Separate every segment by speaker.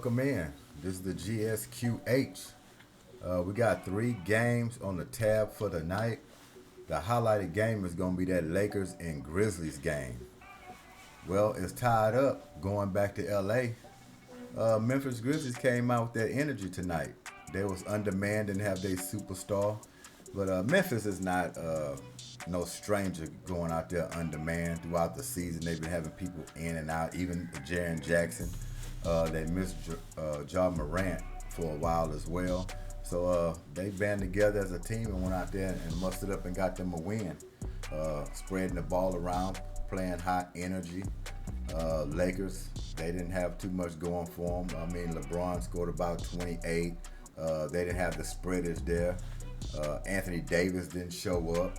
Speaker 1: welcome in. This is the G.S.Q.H. We got 3 games on the tab for the night. The highlighted game is going to be that Lakers and Grizzlies game. Well, it's tied up going back to L.A. Memphis Grizzlies came out with that energy tonight. They was undermanned and have their superstar. But Memphis is not no stranger going out there undermanned throughout the season. They've been having people in and out, even Jaren Jackson. They missed Morant for a while as well. So they band together as a team and went out there and mustered up and got them a win. Spreading the ball around, playing high energy. Lakers, they didn't have too much going for them. I mean, LeBron scored about 28. They didn't have the spreaders there. Anthony Davis didn't show up.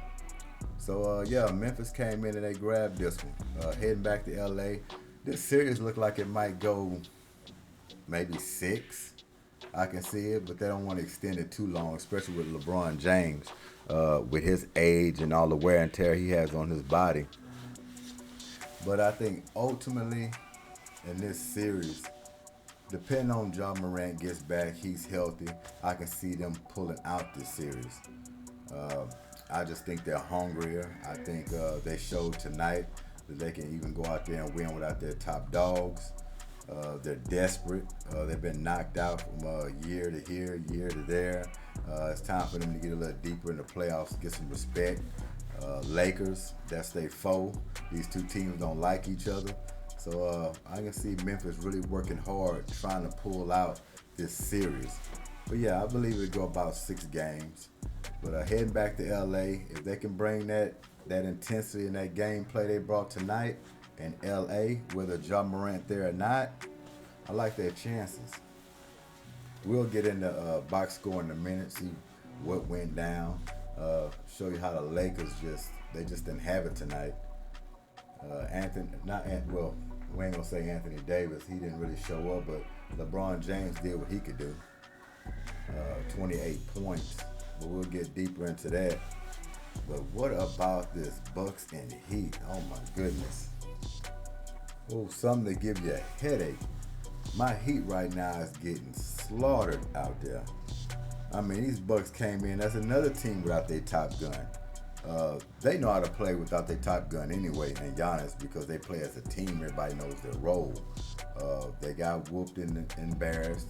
Speaker 1: So, Memphis came in and they grabbed this one. Heading back to L.A., this series looked like it might go maybe 6. I can see it, but they don't want to extend it too long, especially with LeBron James, with his age and all the wear and tear he has on his body. But I think ultimately in this series, depending on Morant gets back, he's healthy, I can see them pulling out this series. I just think they're hungrier. I think they showed tonight that they can even go out there and win without their top dogs. They're desperate. They've been knocked out from year to here, year to there. It's time for them to get a little deeper in the playoffs, get some respect. Lakers, that's their foe. These two teams don't like each other. So I can see Memphis really working hard trying to pull out this series. But yeah, I believe it'll go about 6 games. But heading back to LA, if they can bring that intensity and that gameplay they brought tonight in LA, whether Morant there or not, I like their chances. We'll get into box score in a minute, see what went down, show you how the Lakers just didn't have it tonight. We ain't gonna say Anthony Davis, he didn't really show up, but LeBron James did what he could do. 28 points, but we'll get deeper into that. But what about this Bucks and Heat? Oh my goodness. Oh, something to give you a headache. My Heat right now is getting slaughtered out there. I mean, these Bucks came in. That's another team without their top gun. They know how to play without their top gun anyway, and Giannis, because they play as a team. Everybody knows their role. They got whooped and embarrassed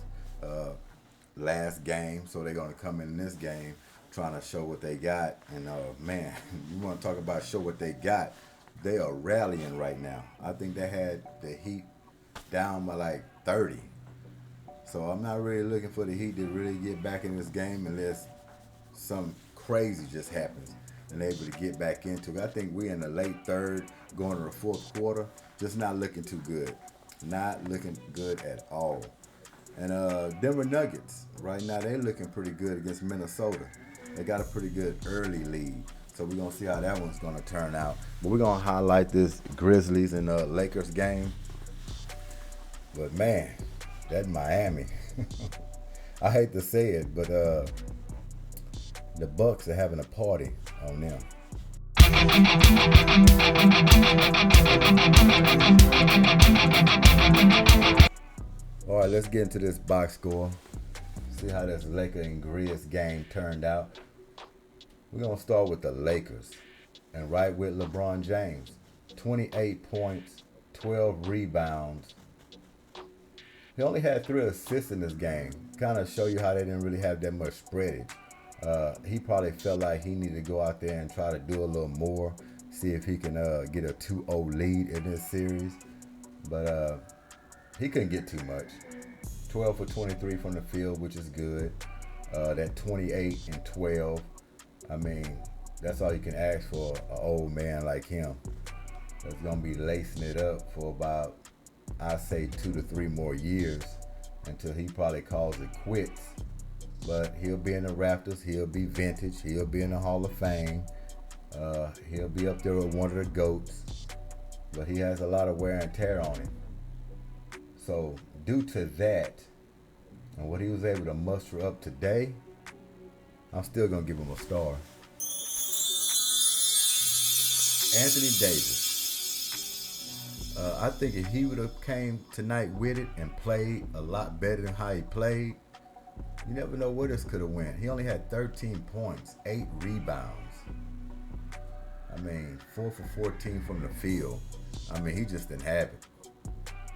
Speaker 1: last game, so they're going to come in this game trying to show what they got. And man, you want to talk about show what they got. They are rallying right now. I think they had the Heat down by like 30. So I'm not really looking for the Heat to really get back in this game unless something crazy just happens and they're able to get back into it. I think we're in the late third, going to the fourth quarter. Just not looking too good. Not looking good at all. And Denver Nuggets, right now they're looking pretty good against Minnesota. They got a pretty good early lead. So we're going to see how that one's going to turn out. But we're going to highlight this Grizzlies and Lakers game. But man, that Miami. I hate to say it, but the Bucks are having a party on them. All right, let's get into this box score. See how this Lakers and Grizz game turned out. We're going to start with the Lakers. And right with LeBron James. 28 points, 12 rebounds. He only had 3 assists in this game. Kind of show you how they didn't really have that much spreadage. He probably felt like he needed to go out there and try to do a little more. See if he can get a 2-0 lead in this series. But he couldn't get too much. 12 for 23 from the field, which is good. That 28 and 12. I mean, that's all you can ask for an old man like him. That's going to be lacing it up for about, I say, 2 to 3 more years until he probably calls it quits. But he'll be in the Raptors. He'll be vintage. He'll be in the Hall of Fame. He'll be up there with one of the GOATs. But he has a lot of wear and tear on him. So due to that and what he was able to muster up today, I'm still going to give him a star. Anthony Davis. I think if he would have came tonight with it and played a lot better than how he played, you never know where this could have went. He only had 13 points, 8 rebounds. I mean, 4 for 14 from the field. I mean, he just didn't have it.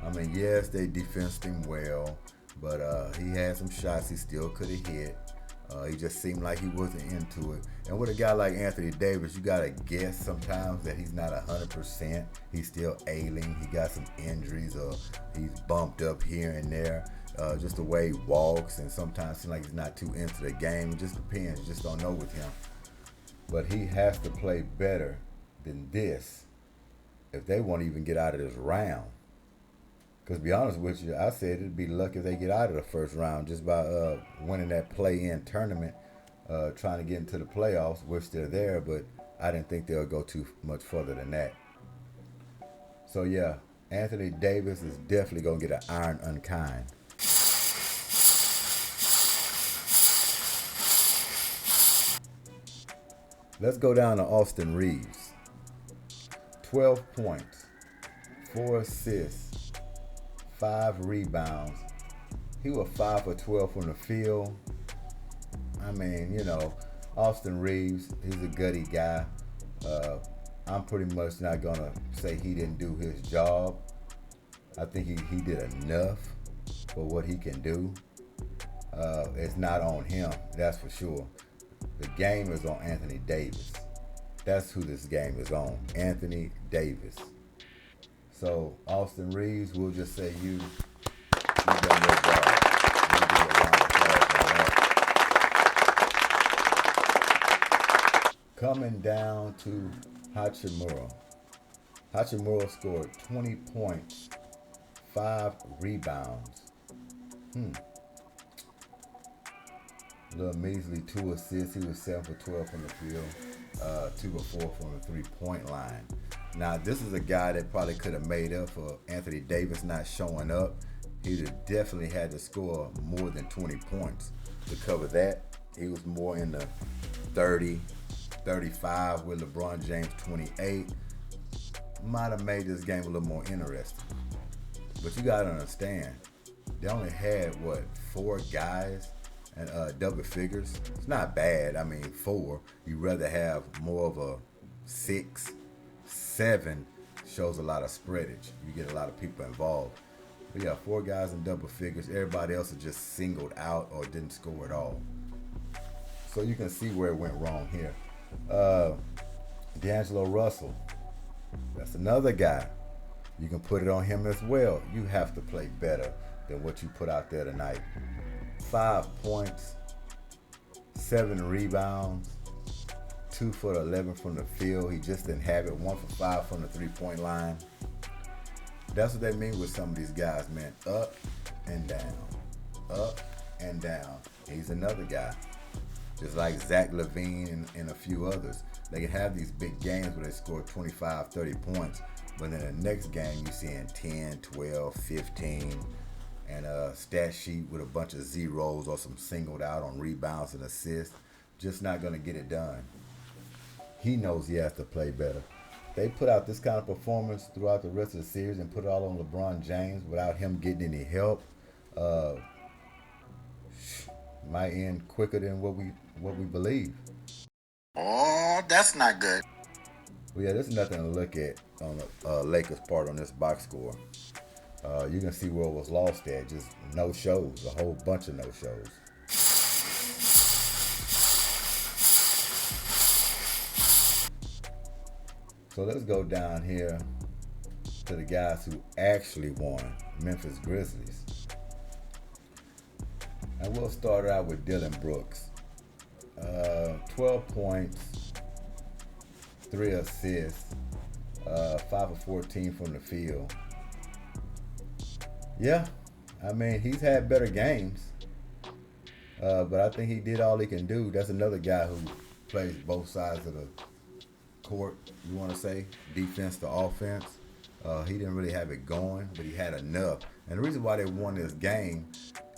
Speaker 1: I mean, yes, they defensed him well, but he had some shots he still could have hit. He just seemed like he wasn't into it. And with a guy like Anthony Davis, you got to guess sometimes that he's not 100%. He's still ailing. He got some injuries, or he's bumped up here and there. Just the way he walks, and sometimes seems like he's not too into the game. It just depends. You just don't know with him. But he has to play better than this if they won't even get out of this round. Because to be honest with you, I said it'd be lucky if they get out of the first round just by winning that play-in tournament, trying to get into the playoffs, which they're there, but I didn't think they'll go too much further than that. So yeah, Anthony Davis is definitely going to get an iron unkind. Let's go down to Austin Reeves. 12 points, 4 assists, 5 rebounds. He was 5 for 12 from the field. I mean, you know, Austin Reeves, he's a gutty guy. I'm pretty much not going to say he didn't do his job. I think he did enough for what he can do. It's not on him, that's for sure. The game is on Anthony Davis. That's who this game is on, Anthony Davis. So, Austin Reeves, we'll just say you done your job. You did a round of applause on that. Coming down to Hachimura. Hachimura scored 20 points, 5 rebounds. Little measly 2 assists. He was 7 for 12 from the field, 2 for 4 from the 3-point line. Now, this is a guy that probably could have made up for Anthony Davis not showing up. He'd have definitely had to score more than 20 points to cover that. He was more in the 30, 35 with LeBron James 28. Might have made this game a little more interesting. But you got to understand, they only had, 4 guys and double figures. It's not bad. I mean, 4. You'd rather have more of a 6, 7 shows a lot of spreadage. You get a lot of people involved. But yeah, 4 guys in double figures. Everybody else is just singled out or didn't score at all. So you can see where it went wrong here. D'Angelo Russell. That's another guy. You can put it on him as well. You have to play better than what you put out there tonight. 5 points, 7 rebounds, 2 for 11 from the field. He just didn't have it. 1 for 5 from the 3-point line. That's what they mean with some of these guys, man. Up and down. Up and down. He's another guy. Just like Zach LaVine and a few others. They can have these big games where they score 25, 30 points. But in the next game, you're seeing 10, 12, 15. And a stat sheet with a bunch of zeros or some singled out on rebounds and assists. Just not going to get it done. He knows he has to play better. They put out this kind of performance throughout the rest of the series and put it all on LeBron James without him getting any help. Might end quicker than what we believe.
Speaker 2: Oh, that's not good.
Speaker 1: Well, yeah, there's nothing to look at on the Lakers' part on this box score. You can see where it was lost at. Just no shows, a whole bunch of no shows. So let's go down here to the guys who actually won, Memphis Grizzlies. And we'll start out with Dillon Brooks. 12 points, 3 assists, 5 for 14 from the field. Yeah, I mean, he's had better games, but I think he did all he can do. That's another guy who plays both sides of the court, you want to say, defense to offense. He didn't really have it going, but he had enough. And the reason why they won this game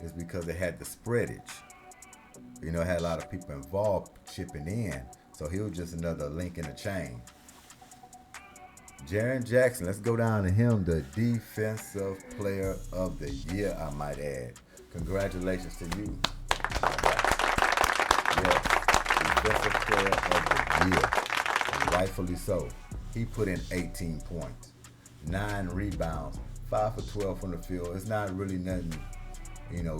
Speaker 1: is because they had the spreadage. You know, had a lot of people involved chipping in, so he was just another link in the chain. Jaren Jackson, let's go down to him, the Defensive Player of the Year, I might add. Congratulations to you. Yes, Defensive Player of the Year. Rightfully so. He put in 18 points, 9 rebounds, 5 for 12 from the field. It's not really nothing,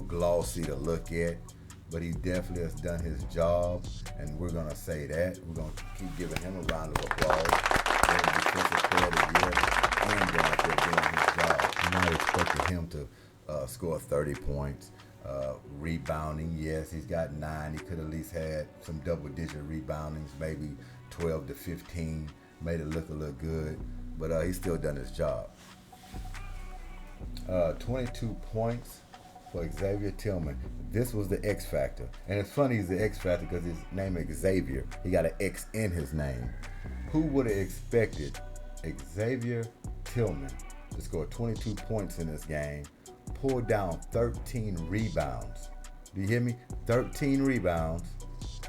Speaker 1: glossy to look at, but he definitely has done his job, and we're going to say that. We're going to keep giving him a round of applause. Defensive Player of the Year and going out there doing his job. You're not expecting him to score 30 points. Rebounding, yes, he's got 9. He could at least had some double-digit reboundings, maybe 12 to 15, made it look a little good, but he's still done his job. 22 points for Xavier TeL'eM. This was the X factor, and it's funny he's the X factor because his name is Xavier. He got an X in his name. Who would have expected Xavier TeL'eM to score 22 points in this game, pull down 13 rebounds? Do you hear me? 13 rebounds,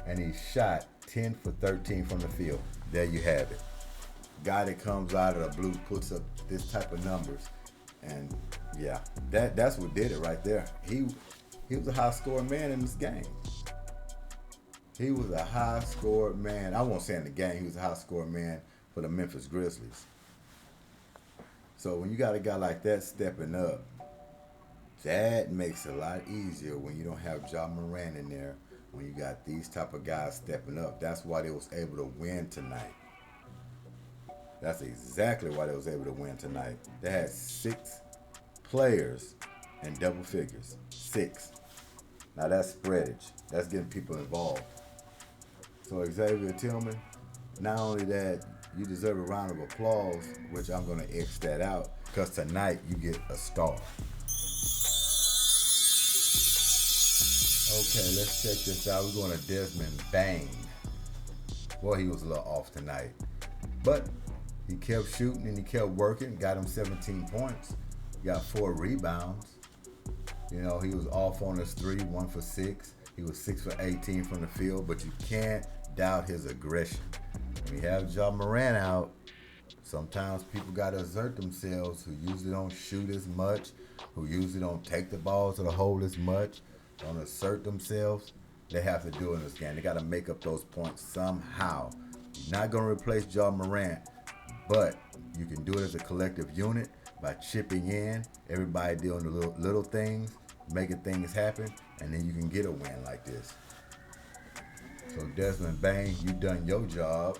Speaker 1: and he shot 10 for 13 from the field. There you have it. Guy that comes out of the blue puts up this type of numbers, and yeah, that's what did it right there. He was a high-scoring man in this game. He was a high-scored man. I won't say in the game. He was a high-scored man for the Memphis Grizzlies. So when you got a guy like that stepping up, that makes it a lot easier when you don't have Ja Morant in there. When you got these type of guys stepping up, that's why they was able to win tonight. That's exactly why they was able to win tonight. They had 6 players in double figures. 6. Now that's spreadage. That's getting people involved. So Xavier TeL'eM, not only that, you deserve a round of applause, which I'm going to X that out, because tonight you get a star. Okay, let's check this out. We're going to Desmond Bane. Boy, he was a little off tonight. But he kept shooting and he kept working, got him 17 points, got 4 rebounds. He was off on his 3, 1 for 6. He was 6 for 18 from the field, but you can't doubt his aggression. When you have Ja Morant out, sometimes people got to assert themselves, who usually don't shoot as much, who usually don't take the ball to the hole as much, don't assert themselves. They have to do it in this game. They got to make up those points somehow. You're not going to replace Ja Morant, but you can do it as a collective unit by chipping in, everybody doing the little things, making things happen, and then you can get a win like this. So Desmond Bane, you done your job,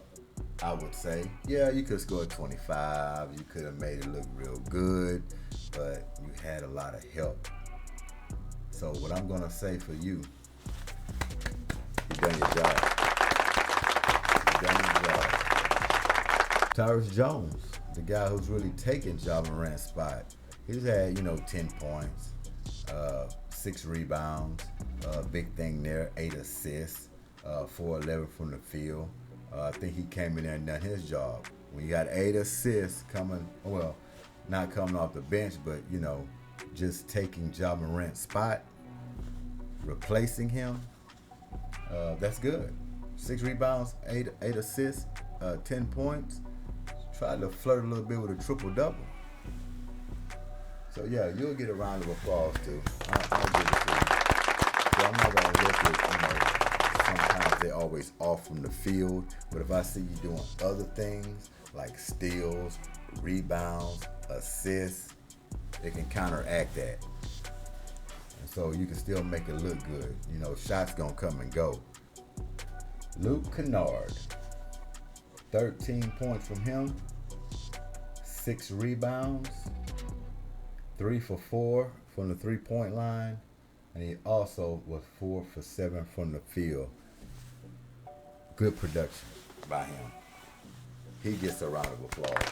Speaker 1: I would say. Yeah, you could score 25, you could have made it look real good, but you had a lot of help. So what I'm gonna say for you, you done your job. You done your job. Tyrus Jones, the guy who's really taken Ja Morant's spot. He's had, 10 points, 6 rebounds, big thing there, 8 assists, 4-11 from the field. I think he came in there and done his job. When you got 8 assists not coming off the bench, but, just taking Ja Morant's spot, replacing him, that's good. 6 rebounds, 8 assists, 10 points. Tried to flirt a little bit with a triple-double. So, yeah, you'll get a round of applause, too. I'll give it to you. So I'm not going to look at, sometimes they're always off from the field. But if I see you doing other things, like steals, rebounds, assists, it can counteract that. And so you can still make it look good. Shots going to come and go. Luke Kennard. 13 points from him, 6 rebounds, 3 for 4 from the 3-point line, and he also was 4 for 7 from the field. Good production by him. He gets a round of applause.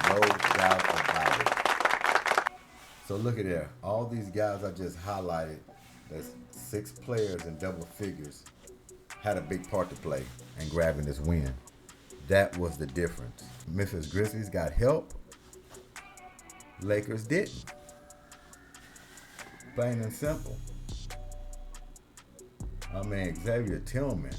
Speaker 1: No doubt about it. So look at there. All these guys I just highlighted, there's 6 players in double figures, had a big part to play in grabbing this win. That was the difference. Memphis Grizzlies got help. Lakers didn't. Plain and simple. Xavier TeL'eM.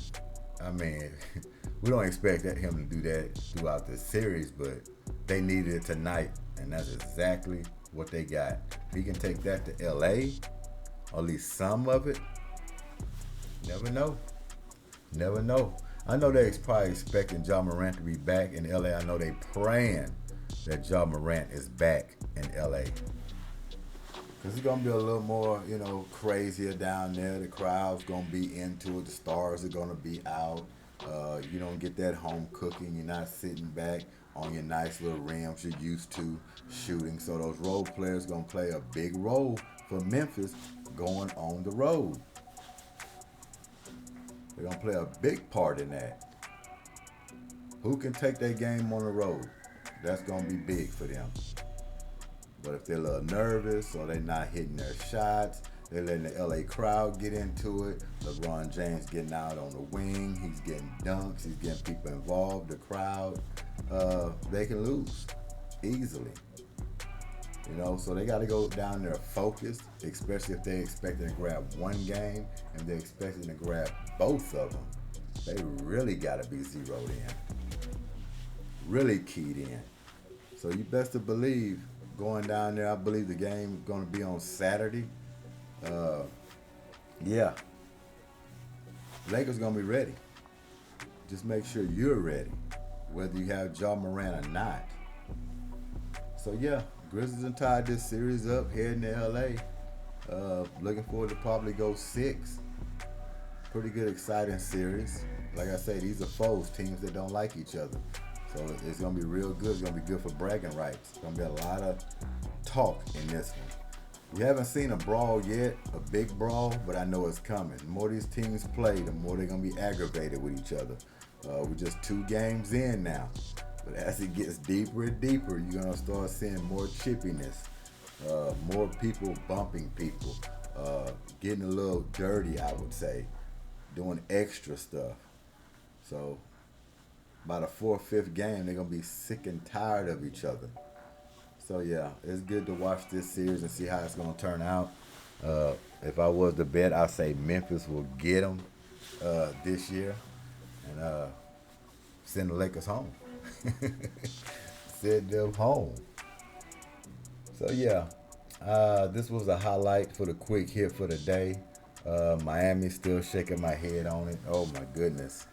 Speaker 1: We don't expect him to do that throughout the series, but they needed it tonight, and that's exactly what they got. If he can take that to LA, or at least some of it, never know. Never know. I know they're probably expecting Ja Morant to be back in LA. I know they're praying that Ja Morant is back in LA. Because it's going to be a little more, crazier down there. The crowd's going to be into it. The stars are going to be out. You don't get that home cooking. You're not sitting back on your nice little rims you're used to shooting. So those role players going to play a big role for Memphis going on the road. They're going to play a big part in that. Who can take their game on the road? That's going to be big for them. But if they're a little nervous or they're not hitting their shots, they're letting the LA crowd get into it. LeBron James getting out on the wing. He's getting dunks. He's getting people involved. The crowd, they can lose easily. So they got to go down there focused, especially if they're expecting to grab one game and they're expecting to grab both of them. They really got to be zeroed in, really keyed in. So you best to believe going down there, I believe the game is going to be on Saturday. Yeah. Lakers going to be ready. Just make sure you're ready, whether you have Ja Morant or not. So, yeah, Grizzlies have tied this series up, heading to LA. Looking forward to probably go 6. Pretty good, exciting series. Like I say, these are foes, teams that don't like each other. So it's going to be real good. It's going to be good for bragging rights. It's going to be a lot of talk in this one. We haven't seen a brawl yet, a big brawl, but I know it's coming. The more these teams play, the more they're going to be aggravated with each other. We're just 2 games in now. But as it gets deeper and deeper, you're going to start seeing more chippiness, more people bumping people, getting a little dirty, I would say, doing extra stuff. So by the 4th, 5th game, they're going to be sick and tired of each other. So, yeah, it's good to watch this series and see how it's going to turn out. If I was to bet, I'd say Memphis will get them this year and send the Lakers home. Send them home. So, yeah, this was a highlight for the quick hit for the day. Miami still shaking my head on it. Oh, my goodness.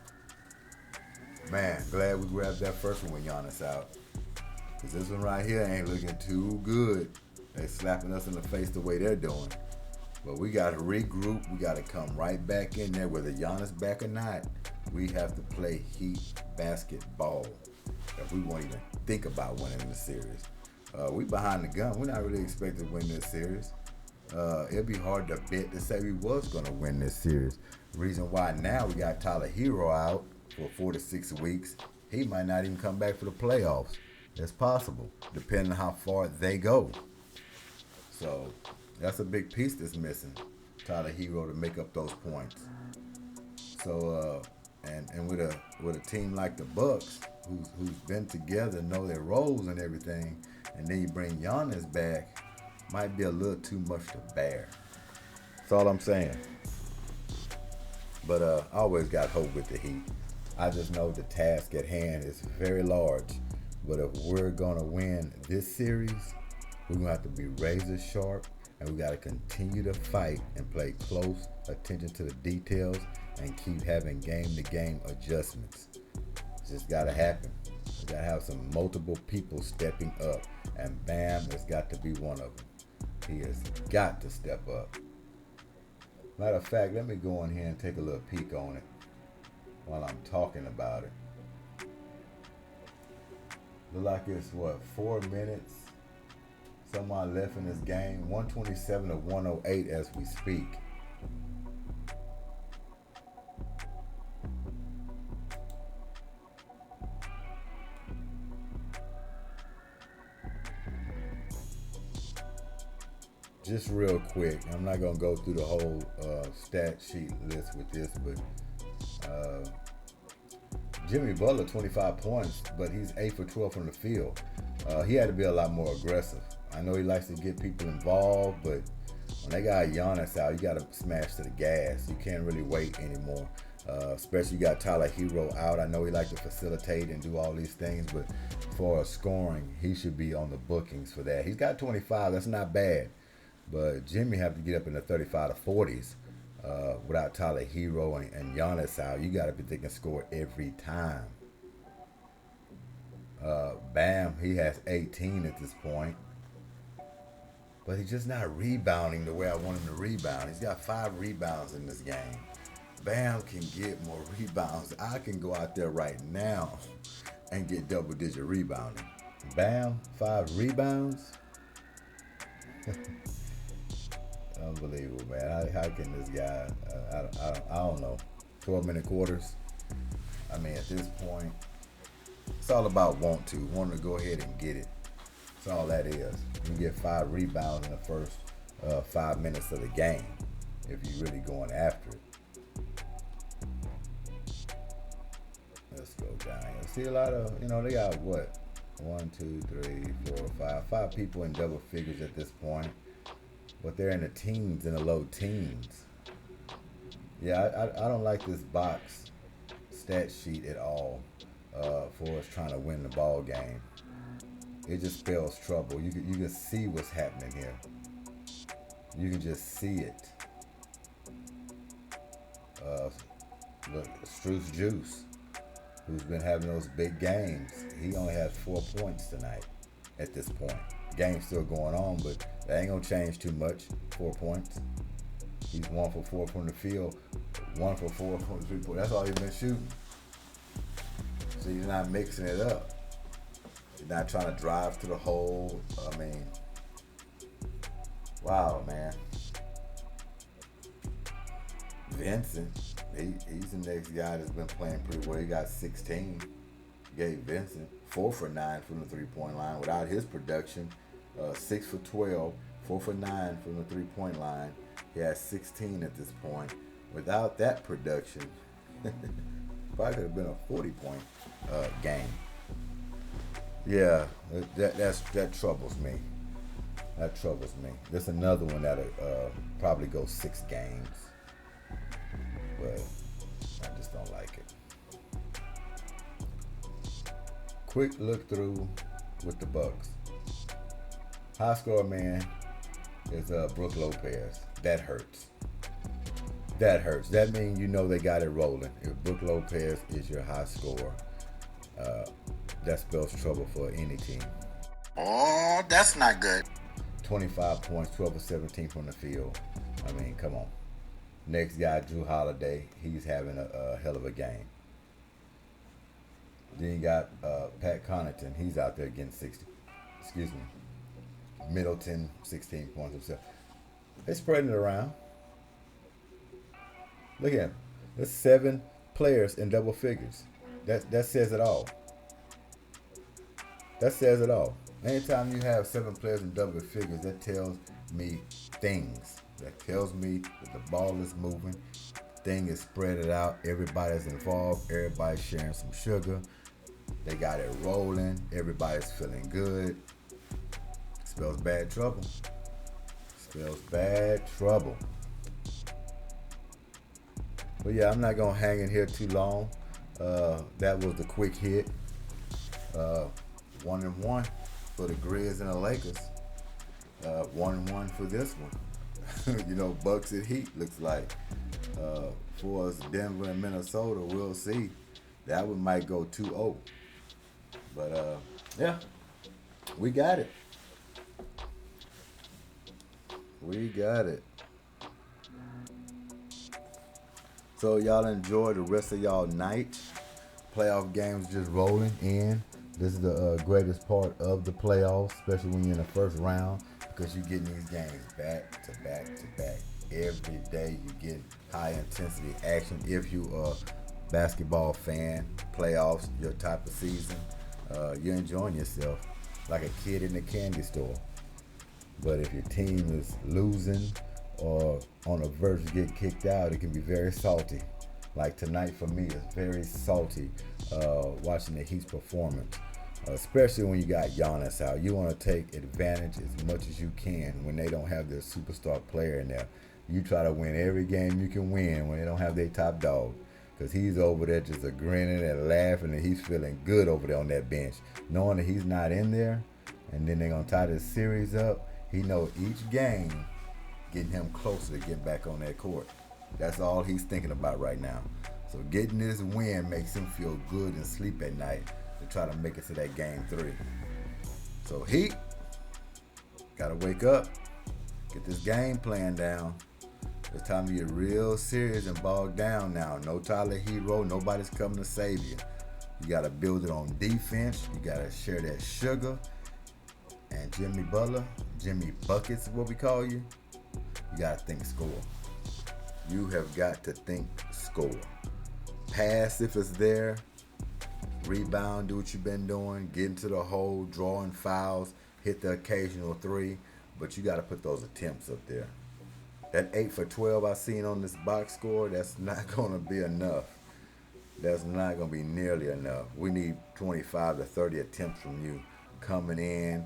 Speaker 1: Man, glad we grabbed that first one with Giannis out. Because this one right here ain't looking too good. They're slapping us in the face the way they're doing. But we got to regroup. We got to come right back in there. Whether Giannis back or not, we have to play Heat basketball if we won't even think about winning the series. We behind the gun. We're not really expected to win this series. It'd be hard to bet to say we was going to win this series. Reason why now we got Tyler Hero out for 4 to 6 weeks. He might not even come back for the playoffs. It's possible, depending on how far they go. So that's a big piece that's missing, Tyler Hero, to make up those points. So and with a team like the Bucks, who's been together, know their roles and everything, and then you bring Giannis back, might be a little too much to bear. That's all I'm saying. But I always got hope with the Heat. I just know the task at hand is very large. But if we're going to win this series, we're going to have to be razor sharp, and we got to continue to fight and pay close attention to the details and keep having game-to-game adjustments. It's just got to happen. We got to have some multiple people stepping up, and Bam has got to be one of them. He has got to step up. Matter of fact, let me go in here and take a little peek on it while I'm talking about it. Look like it's 4 minutes someone left in this game. 127 to 108 as we speak. Just real quick, I'm not gonna go through the whole stat sheet list with this, but Jimmy Butler, 25 points, but he's 8 for 12 from the field. He had to be a lot more aggressive. I know he likes to get people involved, but when they got Giannis out, you got to smash to the gas. You can't really wait anymore. Especially you got Tyler Hero out. I know he like to facilitate and do all these things, but for scoring, he should be on the bookings for that. He's got 25. That's not bad. But Jimmy have to get up in the 35 to 40s without Tyler Hero and Giannis out. You got to be thinking score every time. Bam, he has 18 at this point. But he's just not rebounding the way I want him to rebound. He's got 5 rebounds in this game. Bam can get more rebounds. I can go out there right now and get double-digit rebounding. Bam, 5 rebounds? Unbelievable, man. How can this guy, I don't know, 12-minute quarters? I mean, at this point, it's all about wanting to go ahead and get it. That's all that is. You get 5 rebounds in the first 5 minutes of the game if you're really going after it. Let's go down here. See a lot of, they got what? 1, 2, 3, 4, 5 people in double figures at this point. But they're in the teens, in the low teens. Yeah, I don't like this box stat sheet at all for us trying to win the ball game. It just spells trouble. You can see what's happening here. You can just see it. Look, Struce Juice, who's been having those big games, he only has 4 points tonight at this point. Game's still going on, but that ain't gonna change too much. 4 points. He's 1 for 4 from the field, 1 for 4 from the 3-point. That's all he's been shooting. So he's not mixing it up. He's not trying to drive to the hole. I mean, wow, man. Vincent, he's the next guy that's been playing pretty well. He got 16. Gabe Vincent, 4 for 9 from the 3-point line. Without his production, 6 for 12, 4 for 9 from the 3-point line. He has 16 at this point. Without that production, probably could have been a 40-point game. Yeah, that troubles me. That troubles me. There's another one that'll probably go 6 games, but I just don't like it. Quick look through with the Bucks. High score man is Brook Lopez. That hurts. That hurts. That means they got it rolling. If Brook Lopez is your high scorer, that spells trouble for any team.
Speaker 2: Oh, that's not good.
Speaker 1: 25 points, 12 or 17 from the field. I mean, come on. Next guy, Drew Holiday. He's having a hell of a game. Then you got Pat Connaughton. He's out there getting 60. Excuse me. Middleton, 16 points himself. They're spreading it around. Look at him. There's 7 players in double figures. That says it all. That says it all. Anytime you have 7 players in double figures, that tells me things. That tells me that the ball is moving. Thing is spread it out. Everybody's involved. Everybody's sharing some sugar. They got it rolling. Everybody's feeling good. Spells bad trouble. Spells bad trouble. But yeah, I'm not going to hang in here too long. That was the quick hit. 1-1 for the Grizz and the Lakers. 1-1 for this one. Bucks at Heat looks like. For us, Denver and Minnesota, we'll see. That one might go 2-0. But, yeah, we got it. We got it. So y'all enjoy the rest of y'all night. Playoff games just rolling in. This is the greatest part of the playoffs, especially when you're in the first round, because you're getting these games back to back to back. Every day you get high intensity action. If you are a basketball fan, playoffs, your type of season, you're enjoying yourself like a kid in the candy store. But if your team is losing or on the verge of getting kicked out, it can be very salty. Like tonight for me, it's very salty watching the Heat's performance, especially when you got Giannis out. You want to take advantage as much as you can when they don't have their superstar player in there. You try to win every game you can win when they don't have their top dog. because he's over there just grinning and laughing, and he's feeling good over there on that bench, knowing that he's not in there. And then they're gonna tie this series up. He knows each game getting him closer to get back on that court. That's all he's thinking about right now. So getting this win makes him feel good and sleep at night to try to make it to that game 3. So Heat gotta wake up, get this game plan down. It's time to get real serious and bogged down now. No Tyler Hero, nobody's coming to save you. You gotta build it on defense. You gotta share that sugar. And Jimmy Butler, Jimmy Buckets is what we call you. You gotta think score. You have got to think score. Pass if it's there. Rebound, do what you've been doing. Get into the hole, drawing fouls, hit the occasional 3. But you gotta put those attempts up there. That 8 for 12 I seen on this box score, that's not gonna be enough. That's not gonna be nearly enough. We need 25 to 30 attempts from you coming in,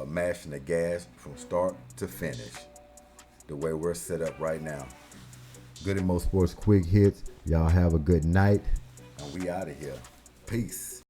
Speaker 1: mashing the gas from start to finish, the way we're set up right now. Goodymo Sports Quick Hits. Y'all have a good night, and we out of here. Peace.